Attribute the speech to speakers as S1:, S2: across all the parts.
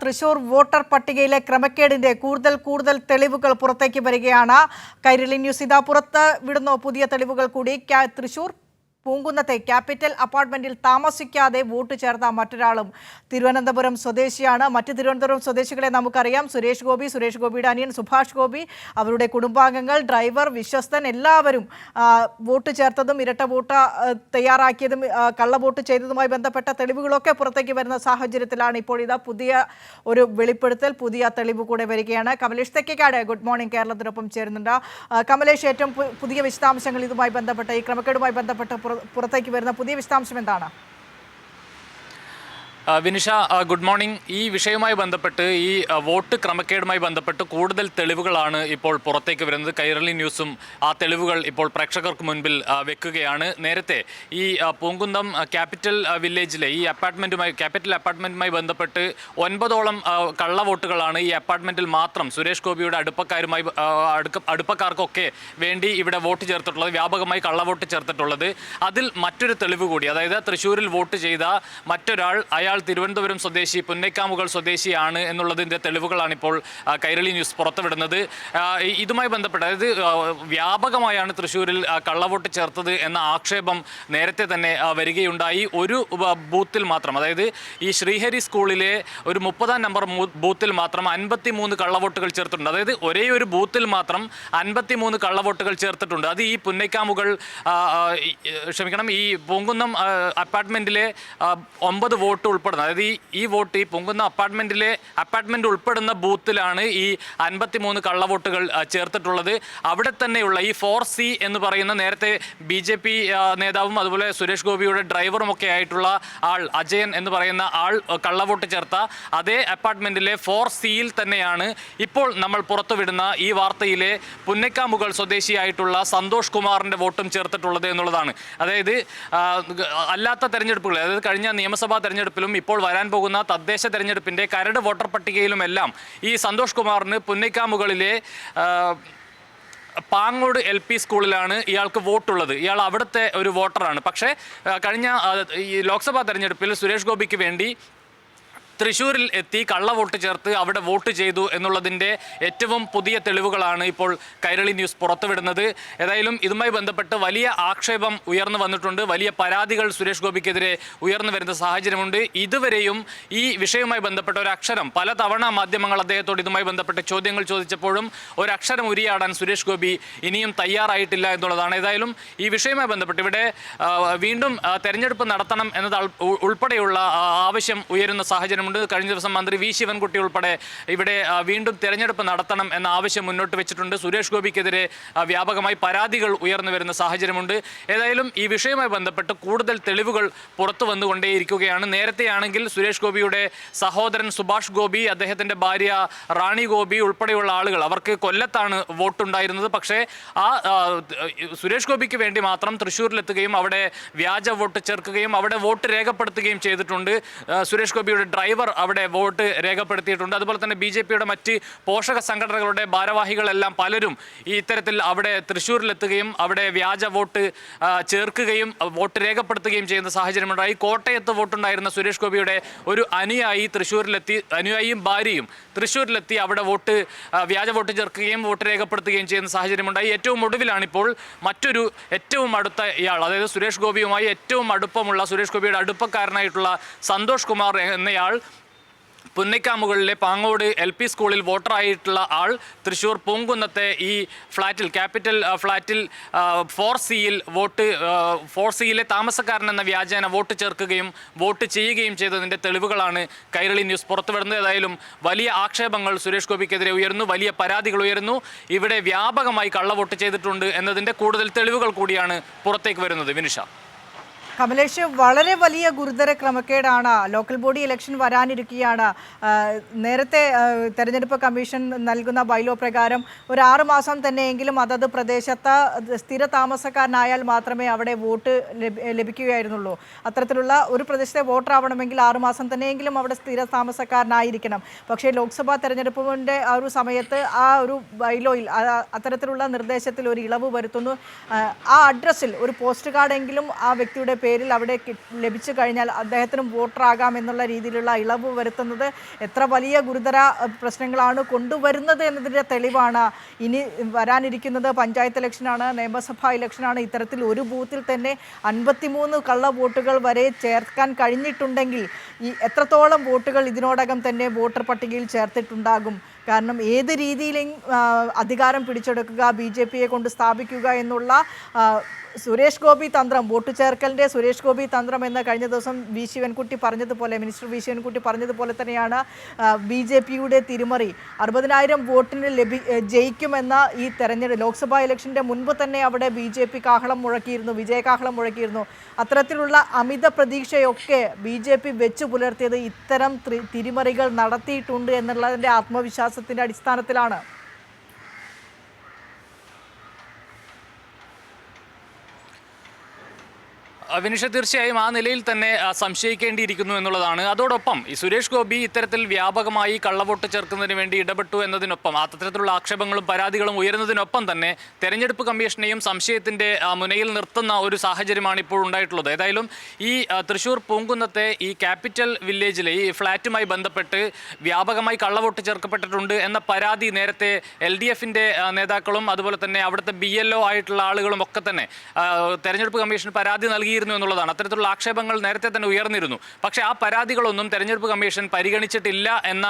S1: Thrissur voter പട്ടികയിലെ ക്രമക്കേടിന്റെ കൂടുതൽ തെളിവുകൾ പുറത്തേക്ക് വരികയാണ്. കൈരളി ന്യൂസ് ഇതാ പുറത്ത് വിടുന്നു പുതിയ തെളിവുകൾ കൂടി. തൃശൂർ പൂങ്കുന്നത്തെ ക്യാപിറ്റൽ അപ്പാർട്ട്മെന്റിൽ താമസിക്കാതെ വോട്ട് ചേർത്ത മറ്റൊരാളും തിരുവനന്തപുരം സ്വദേശിയാണ്. മറ്റ് തിരുവനന്തപുരം സ്വദേശികളെ നമുക്കറിയാം. സുരേഷ് ഗോപിയുടെ അനിയൻ സുഭാഷ് ഗോപി, അവരുടെ കുടുംബാംഗങ്ങൾ, ഡ്രൈവർ, വിശ്വസ്തൻ എല്ലാവരും വോട്ട് ചേർത്തതും ഇരട്ട വോട്ട് തയ്യാറാക്കിയതും കള്ളവോട്ട് ചെയ്തതുമായി ബന്ധപ്പെട്ട തെളിവുകളൊക്കെ പുറത്തേക്ക് വരുന്ന സാഹചര്യത്തിലാണ് ഇപ്പോൾ ഇതാ പുതിയ ഒരു വെളിപ്പെടുത്തൽ, പുതിയ തെളിവ് കൂടെ വരികയാണ്. കമലേഷ് തെക്കേക്കാട് ഗുഡ് മോർണിംഗ് കേരളത്തിനൊപ്പം ചേരുന്നുണ്ട്. കമലേഷ്, ഏറ്റവും പുതിയ വിശദാംശങ്ങൾ ഇതുമായി ബന്ധപ്പെട്ട്, ഈ ക്രമക്കേടുമായി ബന്ധപ്പെട്ട് പുറത്തേക്ക് വരുന്ന പുതിയ വിശദാംശം എന്താണ്?
S2: Vinisha, good morning. ഈ വിഷയവുമായി ബന്ധപ്പെട്ട്, ഈ വോട്ട് ക്രമക്കേടുമായി ബന്ധപ്പെട്ട് കൂടുതൽ തെളിവുകളാണ് ഇപ്പോൾ പുറത്തേക്ക് വരുന്നത്. കൈരളി ന്യൂസും ആ തെളിവുകൾ ഇപ്പോൾ പ്രേക്ഷകർക്ക് മുൻപിൽ വെക്കുകയാണ്. നേരത്തെ ഈ പൂങ്കുന്നം ക്യാപിറ്റൽ വില്ലേജിലെ ഈ ക്യാപിറ്റൽ അപ്പാർട്ട്മെൻറ്റുമായി ബന്ധപ്പെട്ട് 9ഓളം കള്ളവോട്ടുകളാണ് ഈ അപ്പാർട്ട്മെൻറ്റിൽ മാത്രം സുരേഷ് ഗോപിയുടെ അടുപ്പക്കാർക്കൊക്കെ വേണ്ടി ഇവിടെ വോട്ട് ചേർത്തിട്ടുള്ളത്, വ്യാപകമായി കള്ളവോട്ട് ചേർത്തിട്ടുള്ളത്. അതിൽ മറ്റൊരു തെളിവ് കൂടി, അതായത് തൃശ്ശൂരിൽ വോട്ട് ചെയ്ത മറ്റൊരാൾ, അയാൾ തിരുവനന്തപുരം സ്വദേശി, പുന്നേക്കാമുകൾ സ്വദേശിയാണ് എന്നുള്ളതിൻ്റെ തെളിവുകളാണ് ഇപ്പോൾ കൈരളി ന്യൂസ് പുറത്തുവിടുന്നത്. ഇതുമായി ബന്ധപ്പെട്ട്, അതായത് വ്യാപകമായാണ് തൃശ്ശൂരിൽ കള്ളവോട്ട് ചേർത്തത് എന്ന ആക്ഷേപം നേരത്തെ തന്നെ വരികയുണ്ടായി. ഒരു ബൂത്തിൽ മാത്രം, അതായത് ഈ ശ്രീഹരി സ്കൂളിലെ ഒരു 30-ാം നമ്പർ ബൂത്തിൽ മാത്രം 53 കള്ളവോട്ടുകൾ ചേർത്തിട്ടുണ്ട്. അതായത് ഒരേ ഒരു ബൂത്തിൽ മാത്രം 53 കള്ളവോട്ടുകൾ ചേർത്തിട്ടുണ്ട്. അത് ഈ പുന്നേക്കാമുകൾ ഈ പൂങ്കുന്നം അപ്പാർട്ട്മെൻറ്റിലെ 9 വോട്ട് ഉൾപ്പെടുന്നത്, അതായത് ഈ വോട്ട് ഈ പൊങ്കുന്ന അപ്പാർട്ട്മെന്റ് ഉൾപ്പെടുന്ന ബൂത്തിലാണ് ഈ 53 കള്ളവോട്ടുകൾ ചേർത്തിട്ടുള്ളത്. അവിടെ തന്നെയുള്ള ഈ 4C എന്ന് പറയുന്ന, നേരത്തെ BJP നേതാവും അതുപോലെ സുരേഷ് ഗോപിയുടെ ഡ്രൈവറും ഒക്കെ ആയിട്ടുള്ള ആൾ, അജയൻ എന്ന് പറയുന്ന ആൾ കള്ളവോട്ട് ചേർത്ത അതേ അപ്പാർട്ട്മെന്റിലെ 4Cയിൽ തന്നെയാണ് ഇപ്പോൾ നമ്മൾ പുറത്തുവിടുന്ന ഈ വാർത്തയിലെ പുന്നേക്കാമുകൾ സ്വദേശിയായിട്ടുള്ള സന്തോഷ് കുമാറിന്റെ വോട്ടും ചേർത്തിട്ടുള്ളത് എന്നുള്ളതാണ്. അതായത് അല്ലാത്ത തെരഞ്ഞെടുപ്പുകൾ, അതായത് കഴിഞ്ഞ നിയമസഭാ തെരഞ്ഞെടുപ്പിലും ഇപ്പോൾ വരാൻ പോകുന്ന തദ്ദേശ തെരഞ്ഞെടുപ്പിന്റെ കരട് വോട്ടർ പട്ടികയിലുമെല്ലാം ഈ സന്തോഷ് കുമാറിന് പുന്നേക്കാമുകളിലെ പാങ്ങോട് LP സ്കൂളിലാണ് ഇയാൾക്ക് വോട്ടുള്ളത്. ഇയാൾ അവിടുത്തെ ഒരു വോട്ടറാണ്. പക്ഷേ കഴിഞ്ഞ ഈ ലോക്സഭാ തെരഞ്ഞെടുപ്പിൽ സുരേഷ് ഗോപിക്ക് വേണ്ടി തൃശ്ശൂരിൽ എത്തി കള്ളവോട്ട് ചേർത്ത് അവിടെ വോട്ട് ചെയ്തു എന്നുള്ളതിൻ്റെ ഏറ്റവും പുതിയ തെളിവുകളാണ് ഇപ്പോൾ കൈരളി ന്യൂസ് പുറത്തുവിടുന്നത്. ഏതായാലും ഇതുമായി ബന്ധപ്പെട്ട് വലിയ ആക്ഷേപം ഉയർന്നു വന്നിട്ടുണ്ട്, വലിയ പരാതികൾ സുരേഷ് ഗോപിക്കെതിരെ ഉയർന്നു വരുന്ന സാഹചര്യമുണ്ട്. ഇതുവരെയും ഈ വിഷയവുമായി ബന്ധപ്പെട്ട ഒരക്ഷരം, പലതവണ മാധ്യമങ്ങൾ അദ്ദേഹത്തോട് ഇതുമായി ബന്ധപ്പെട്ട് ചോദ്യങ്ങൾ ചോദിച്ചപ്പോഴും ഒരക്ഷരം ഉരിയാടാൻ സുരേഷ് ഗോപി ഇനിയും തയ്യാറായിട്ടില്ല എന്നുള്ളതാണ്. ഏതായാലും ഈ വിഷയവുമായി ബന്ധപ്പെട്ട് ഇവിടെ വീണ്ടും തെരഞ്ഞെടുപ്പ് നടത്തണം എന്നത് ഉൾപ്പെടെയുള്ള ആവശ്യം ഉയരുന്ന സാഹചര്യം. കഴിഞ്ഞ ദിവസം മന്ത്രി വി ശിവൻകുട്ടി ഉൾപ്പെടെ ഇവിടെ വീണ്ടും തെരഞ്ഞെടുപ്പ് നടത്തണം എന്ന ആവശ്യം മുന്നോട്ട് വെച്ചിട്ടുണ്ട്. സുരേഷ് ഗോപിക്കെതിരെ വ്യാപകമായി പരാതികൾ ഉയർന്നു വരുന്ന സാഹചര്യമുണ്ട്. ഏതായാലും ഈ വിഷയവുമായി ബന്ധപ്പെട്ട് കൂടുതൽ തെളിവുകൾ പുറത്തു വന്നുകൊണ്ടേയിരിക്കുകയാണ്. നേരത്തെയാണെങ്കിൽ സുരേഷ് ഗോപിയുടെ സഹോദരൻ സുഭാഷ് ഗോപി, അദ്ദേഹത്തിൻ്റെ ഭാര്യ റാണി ഗോപി ഉൾപ്പെടെയുള്ള ആളുകൾ, അവർക്ക് കൊല്ലത്താണ് വോട്ടുണ്ടായിരുന്നത്. പക്ഷേ സുരേഷ് ഗോപിക്ക് വേണ്ടി മാത്രം തൃശ്ശൂരിലെത്തുകയും അവിടെ വ്യാജ വോട്ട് ചേർക്കുകയും അവിടെ വോട്ട് രേഖപ്പെടുത്തുകയും ചെയ്തിട്ടുണ്ട്. സുരേഷ് ഗോപിയുടെ ഡ്രൈവർ അവിടെ വോട്ട് രേഖപ്പെടുത്തിയിട്ടുണ്ട്. അതുപോലെ തന്നെ BJPയുടെ മറ്റ് പോഷക സംഘടനകളുടെ ഭാരവാഹികളെല്ലാം പലരും ഈ ഇത്തരത്തിൽ അവിടെ തൃശ്ശൂരിലെത്തുകയും അവിടെ വ്യാജ വോട്ട് ചേർക്കുകയും വോട്ട് രേഖപ്പെടുത്തുകയും ചെയ്യുന്ന സാഹചര്യമുണ്ടായി. കോട്ടയത്ത് വോട്ടുണ്ടായിരുന്ന സുരേഷ് ഗോപിയുടെ ഒരു അനുയായിയും ഭാര്യയും തൃശ്ശൂരിലെത്തി അവിടെ വ്യാജ വോട്ട് ചേർക്കുകയും വോട്ട് രേഖപ്പെടുത്തുകയും ചെയ്യുന്ന സാഹചര്യമുണ്ടായി. ഏറ്റവും ഒടുവിലാണിപ്പോൾ മറ്റൊരു ഏറ്റവും അടുത്ത ഇയാൾ, അതായത് സുരേഷ് ഗോപിയുമായി ഏറ്റവും അടുപ്പമുള്ള, സുരേഷ് ഗോപിയുടെ അടുപ്പക്കാരനായിട്ടുള്ള സന്തോഷ് കുമാർ എന്നയാൾ, പുന്നേക്കാമുകളിലെ പാങ്ങോട് LP സ്കൂളിൽ വോട്ടറായിട്ടുള്ള ആൾ, തൃശ്ശൂർ പൂങ്കുന്നത്തെ ഈ ഫ്ലാറ്റിൽ, ക്യാപിറ്റൽ ഫ്ലാറ്റിൽ 4Cയിലെ താമസക്കാരൻ എന്ന വ്യാജേന വോട്ട് ചേർക്കുകയും വോട്ട് ചെയ്യുകയും ചെയ്തതിൻ്റെ തെളിവുകളാണ് കൈരളി ന്യൂസ് പുറത്തുവിടുന്നത്. ഏതായാലും വലിയ ആക്ഷേപങ്ങൾ സുരേഷ് ഗോപിക്കെതിരെ ഉയർന്നു, വലിയ പരാതികൾ ഉയർന്നു. ഇവിടെ വ്യാപകമായി കള്ളവോട്ട് ചെയ്തിട്ടുണ്ട് എന്നതിൻ്റെ കൂടുതൽ തെളിവുകൾ കൂടിയാണ് പുറത്തേക്ക് വരുന്നത്. വിനിഷ.
S1: കമലേഷ്, വളരെ വലിയ ഗുരുതര ക്രമക്കേടാണ്. ലോക്കൽ ബോഡി ഇലക്ഷൻ വരാനിരിക്കുകയാണ്. നേരത്തെ തെരഞ്ഞെടുപ്പ് കമ്മീഷൻ നൽകുന്ന ബൈലോ പ്രകാരം ഒരു 6 മാസം തന്നെയെങ്കിലും അതത് പ്രദേശത്ത് സ്ഥിര താമസക്കാരനായാൽ മാത്രമേ അവിടെ വോട്ട് ലഭിക്കുകയായിരുന്നുള്ളൂ. അത്തരത്തിലുള്ള ഒരു പ്രദേശത്തെ വോട്ടർ ആവണമെങ്കിൽ 6 മാസം തന്നെയെങ്കിലും അവിടെ സ്ഥിര താമസക്കാരനായിരിക്കണം. പക്ഷേ ലോക്സഭാ തെരഞ്ഞെടുപ്പിൻ്റെ ആ ഒരു സമയത്ത് ആ ഒരു ബൈലോയിൽ അത്തരത്തിലുള്ള നിർദ്ദേശത്തിൽ ഒരു ഇളവ് വരുത്തുന്നു. ആ അഡ്രസ്സിൽ ഒരു പോസ്റ്റ് കാർഡെങ്കിലും ആ വ്യക്തിയുടെ പേരിൽ അവിടെ ലഭിച്ചു കഴിഞ്ഞാൽ അദ്ദേഹത്തിനും വോട്ടറാകാം എന്നുള്ള രീതിയിലുള്ള ഇളവ് വരുത്തുന്നത് എത്ര വലിയ ഗുരുതര പ്രശ്നങ്ങളാണ് കൊണ്ടുവരുന്നത് എന്നതിൻ്റെ തെളിവാണ്. ഇനി വരാനിരിക്കുന്നത് പഞ്ചായത്ത് ഇലക്ഷനാണ്, നിയമസഭാ ഇലക്ഷനാണ്. ഇത്തരത്തിൽ ഒരു ബൂത്തിൽ തന്നെ 53 കള്ള വോട്ടുകൾ വരെ ചേർക്കാൻ കഴിഞ്ഞിട്ടുണ്ടെങ്കിൽ ഈ എത്രത്തോളം വോട്ടുകൾ ഇതിനോടകം തന്നെ വോട്ടർ പട്ടികയിൽ ചേർത്തിട്ടുണ്ടാകും. കാരണം ഏത് രീതിയിലും അധികാരം പിടിച്ചെടുക്കുക, BJPയെ കൊണ്ട് സ്ഥാപിക്കുക എന്നുള്ള സുരേഷ് ഗോപി തന്ത്രം, വോട്ട് ചേർക്കലിൻ്റെ സുരേഷ് ഗോപി തന്ത്രം എന്ന് കഴിഞ്ഞ ദിവസം വി ശിവൻകുട്ടി പറഞ്ഞതുപോലെ, മിനിസ്റ്റർ വി ശിവൻകുട്ടി പറഞ്ഞതുപോലെ തന്നെയാണ് BJPയുടെ തിരിമറി. 60,000 വോട്ടിന് ജയിക്കുമെന്ന ഈ ലോക്സഭാ ഇലക്ഷൻ്റെ മുൻപ് തന്നെ അവിടെ BJP കാഹളം മുഴക്കിയിരുന്നു, വിജയകാഹളം മുഴക്കിയിരുന്നു. അത്തരത്തിലുള്ള അമിത പ്രതീക്ഷയൊക്കെ BJP വെച്ചു പുലർത്തിയത് ഇത്തരം തിരിമറികൾ നടത്തിയിട്ടുണ്ട് എന്നുള്ളതിൻ്റെ ആത്മവിശ്വാസത്തിൻ്റെ അടിസ്ഥാനത്തിലാണ്.
S2: വിനിഷ, തീർച്ചയായും ആ നിലയിൽ തന്നെ സംശയിക്കേണ്ടിയിരിക്കുന്നു എന്നുള്ളതാണ്. അതോടൊപ്പം ഈ സുരേഷ് ഗോപി ഇത്തരത്തിൽ വ്യാപകമായി കള്ളവോട്ട് ചേർക്കുന്നതിന് വേണ്ടി ഇടപെട്ടു എന്നതിനൊപ്പം അത്തരത്തിലുള്ള ആക്ഷേപങ്ങളും പരാതികളും ഉയരുന്നതിനൊപ്പം തന്നെ തെരഞ്ഞെടുപ്പ് കമ്മീഷനെയും സംശയത്തിൻ്റെ മുനയിൽ നിർത്തുന്ന ഒരു സാഹചര്യമാണ് ഇപ്പോൾ ഉണ്ടായിട്ടുള്ളത്. ഏതായാലും ഈ തൃശ്ശൂർ പൂങ്കുന്നത്തെ ഈ ക്യാപിറ്റൽ വില്ലേജിലെ ഈ ഫ്ളാറ്റുമായി ബന്ധപ്പെട്ട് വ്യാപകമായി കള്ളവോട്ട് ചേർക്കപ്പെട്ടിട്ടുണ്ട് എന്ന പരാതി നേരത്തെ LDFിൻ്റെ നേതാക്കളും അതുപോലെ തന്നെ അവിടുത്തെ BLO ആയിട്ടുള്ള ആളുകളും ഒക്കെ തന്നെ തെരഞ്ഞെടുപ്പ് കമ്മീഷൻ പരാതി നൽകി എന്നുള്ളതാണ്. അത്തരത്തിലുള്ള ആക്ഷേപങ്ങൾ നേരത്തെ തന്നെ ഉയർന്നിരുന്നു. പക്ഷേ ആ പരാതികളൊന്നും തെരഞ്ഞെടുപ്പ് കമ്മീഷൻ പരിഗണിച്ചിട്ടില്ല എന്ന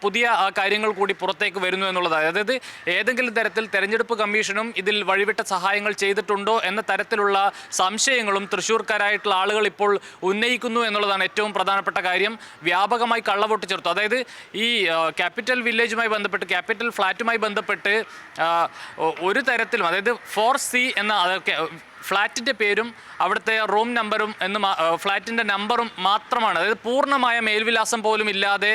S2: പുതിയ കാര്യങ്ങൾ കൂടി പുറത്തേക്ക് വരുന്നു എന്നുള്ളതാണ്. അതായത് ഏതെങ്കിലും തരത്തിൽ തെരഞ്ഞെടുപ്പ് കമ്മീഷനും ഇതിൽ വഴിവിട്ട സഹായങ്ങൾ ചെയ്തിട്ടുണ്ടോ എന്ന തരത്തിലുള്ള സംശയങ്ങളും തൃശ്ശൂർക്കാരായിട്ടുള്ള ആളുകൾ ഇപ്പോൾ ഉന്നയിക്കുന്നു എന്നുള്ളതാണ് ഏറ്റവും പ്രധാനപ്പെട്ട കാര്യം. വ്യാപകമായി കള്ളവോട്ട് ചേർത്തു. അതായത് ഈ ക്യാപിറ്റൽ വില്ലേജുമായി ബന്ധപ്പെട്ട്, ക്യാപിറ്റൽ ഫ്ലാറ്റുമായി ബന്ധപ്പെട്ട് ഒരു തരത്തിലും, അതായത് 4C എന്ന അതൊക്കെ ഫ്ലാറ്റിൻ്റെ പേരും അവിടുത്തെ റൂം നമ്പറും ഫ്ലാറ്റിൻ്റെ നമ്പറും മാത്രമാണ്. അതായത് പൂർണ്ണമായ മേൽവിലാസം പോലും ഇല്ലാതെ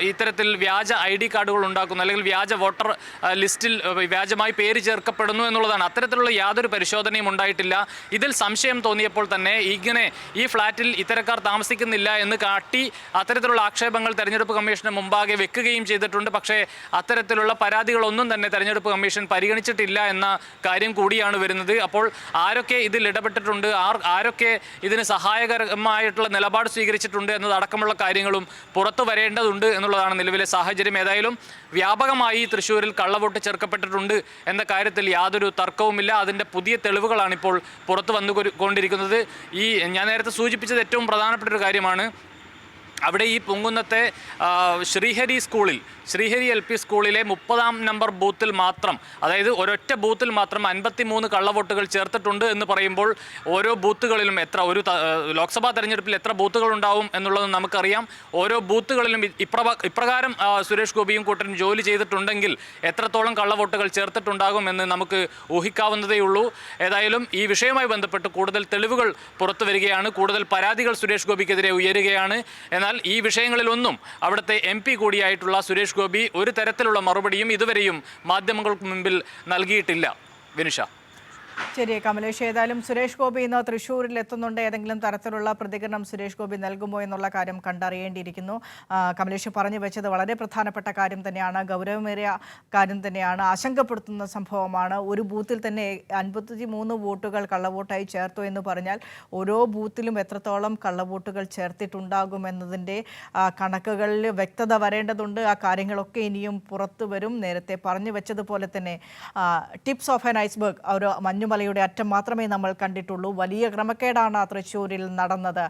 S2: ഇത്തരത്തിൽ വ്യാജ ID കാർഡുകൾ ഉണ്ടാക്കുന്നു, അല്ലെങ്കിൽ വ്യാജ വോട്ടർ ലിസ്റ്റിൽ വ്യാജമായി പേര് ചേർക്കപ്പെടുന്നു എന്നുള്ളതാണ്. അത്തരത്തിലുള്ള യാതൊരു പരിശോധനയും ഉണ്ടായിട്ടില്ല. ഇതിൽ സംശയം തോന്നിയപ്പോൾ തന്നെ ഇങ്ങനെ ഈ ഫ്ലാറ്റിൽ ഇത്തരക്കാർ താമസിക്കുന്നില്ല എന്ന് കാട്ടി അത്തരത്തിലുള്ള ആക്ഷേപങ്ങൾ തെരഞ്ഞെടുപ്പ് കമ്മീഷന് മുമ്പാകെ വെക്കുകയും ചെയ്തിട്ടുണ്ട്. പക്ഷേ അത്തരത്തിലുള്ള പരാതികളൊന്നും തന്നെ തെരഞ്ഞെടുപ്പ് കമ്മീഷൻ പരിഗണിച്ചിട്ടില്ല എന്ന കാര്യം കൂടിയാണ് വരുന്നത്. അപ്പോൾ ആരൊക്കെ ഇതിൽ ഇടപെട്ടിട്ടുണ്ട്, ആരൊക്കെ ഇതിന് സഹായകരമായിട്ടുള്ള നിലപാട് സ്വീകരിച്ചിട്ടുണ്ട് എന്നതടക്കമുള്ള കാര്യങ്ങളും പുറത്തു വരേണ്ടതുണ്ട് എന്നുള്ളതാണ് നിലവിലെ സാഹചര്യം. ഏതായാലും വ്യാപകമായി തൃശ്ശൂരിൽ കള്ളവോട്ട് ചേർക്കപ്പെട്ടിട്ടുണ്ട് എന്ന കാര്യത്തിൽ യാതൊരു തർക്കവുമില്ല. അതിൻ്റെ പുതിയ തെളിവുകളാണ് ഇപ്പോൾ പുറത്തു വന്നുകൊണ്ടിരിക്കുന്നത്. ഈ ഞാൻ നേരത്തെ സൂചിപ്പിച്ചത് ഏറ്റവും പ്രധാനപ്പെട്ട ഒരു കാര്യമാണ്. അവിടെ ഈ പൂങ്കുന്നത്തെ ശ്രീഹരി LP സ്കൂളിലെ 30-ാം നമ്പർ ബൂത്തിൽ മാത്രം, അതായത് ഒരൊറ്റ ബൂത്തിൽ മാത്രം 53 കള്ളവോട്ടുകൾ ചേർത്തിട്ടുണ്ട് എന്ന് പറയുമ്പോൾ ഓരോ ബൂത്തുകളിലും ഒരു ലോക്സഭാ തെരഞ്ഞെടുപ്പിൽ എത്ര ബൂത്തുകൾ ഉണ്ടാവും എന്നുള്ളത് നമുക്കറിയാം. ഓരോ ബൂത്തുകളിലും ഇപ്രകാരം സുരേഷ് ഗോപിയും കൂട്ടരും ജോലി ചെയ്തിട്ടുണ്ടെങ്കിൽ എത്രത്തോളം കള്ളവോട്ടുകൾ ചേർത്തിട്ടുണ്ടാകുമെന്ന് നമുക്ക് ഊഹിക്കാവുന്നതേയുള്ളൂ. ഏതായാലും ഈ വിഷയവുമായി ബന്ധപ്പെട്ട് കൂടുതൽ തെളിവുകൾ പുറത്തു വരികയാണ്, കൂടുതൽ പരാതികൾ സുരേഷ് ഗോപിക്കെതിരെ ഉയരുകയാണ്. എന്നാൽ ഈ വിഷയങ്ങളിലൊന്നും അവിടുത്തെ MP കൂടിയായിട്ടുള്ള സുരേഷ് ഗോപി ഒരു തരത്തിലുള്ള മറുപടിയും ഇതുവരെയും മാധ്യമങ്ങൾക്ക് മുമ്പിൽ നൽകിയിട്ടില്ല. വിനുഷ.
S1: ശരി കമലേഷ്, ഏതായാലും സുരേഷ് ഗോപി ഇന്ന് തൃശ്ശൂരിൽ എത്തുന്നുണ്ട്. ഏതെങ്കിലും തരത്തിലുള്ള പ്രതികരണം സുരേഷ് ഗോപി നൽകുമോ എന്നുള്ള കാര്യം കണ്ടറിയേണ്ടിയിരിക്കുന്നു. കമലേഷ് പറഞ്ഞു വെച്ചത് വളരെ പ്രധാനപ്പെട്ട കാര്യം തന്നെയാണ്, ഗൗരവമേറിയ കാര്യം തന്നെയാണ്, ആശങ്കപ്പെടുത്തുന്ന സംഭവമാണ്. ഒരു ബൂത്തിൽ തന്നെ 53 വോട്ടുകൾ കള്ളവോട്ടായി ചേർത്തു എന്ന് പറഞ്ഞാൽ ഓരോ ബൂത്തിലും എത്രത്തോളം കള്ളവോട്ടുകൾ ചേർത്തിട്ടുണ്ടാകുമെന്നതിൻ്റെ കണക്കുകളിൽ വ്യക്തത വരേണ്ടതുണ്ട്. ആ കാര്യങ്ങളൊക്കെ ഇനിയും പുറത്തു വരും. നേരത്തെ പറഞ്ഞു വെച്ചതുപോലെ തന്നെ ടിപ്സ് ഓഫ് ആൻ ഐസ്ബർഗ്, ഒരു മഞ്ഞുമലയുടെ അറ്റം മാത്രമേ നമ്മൾ കണ്ടിട്ടുള്ളൂ. വലിയ ക്രമക്കേടാണ് തൃശ്ശൂരിൽ നടന്നത്.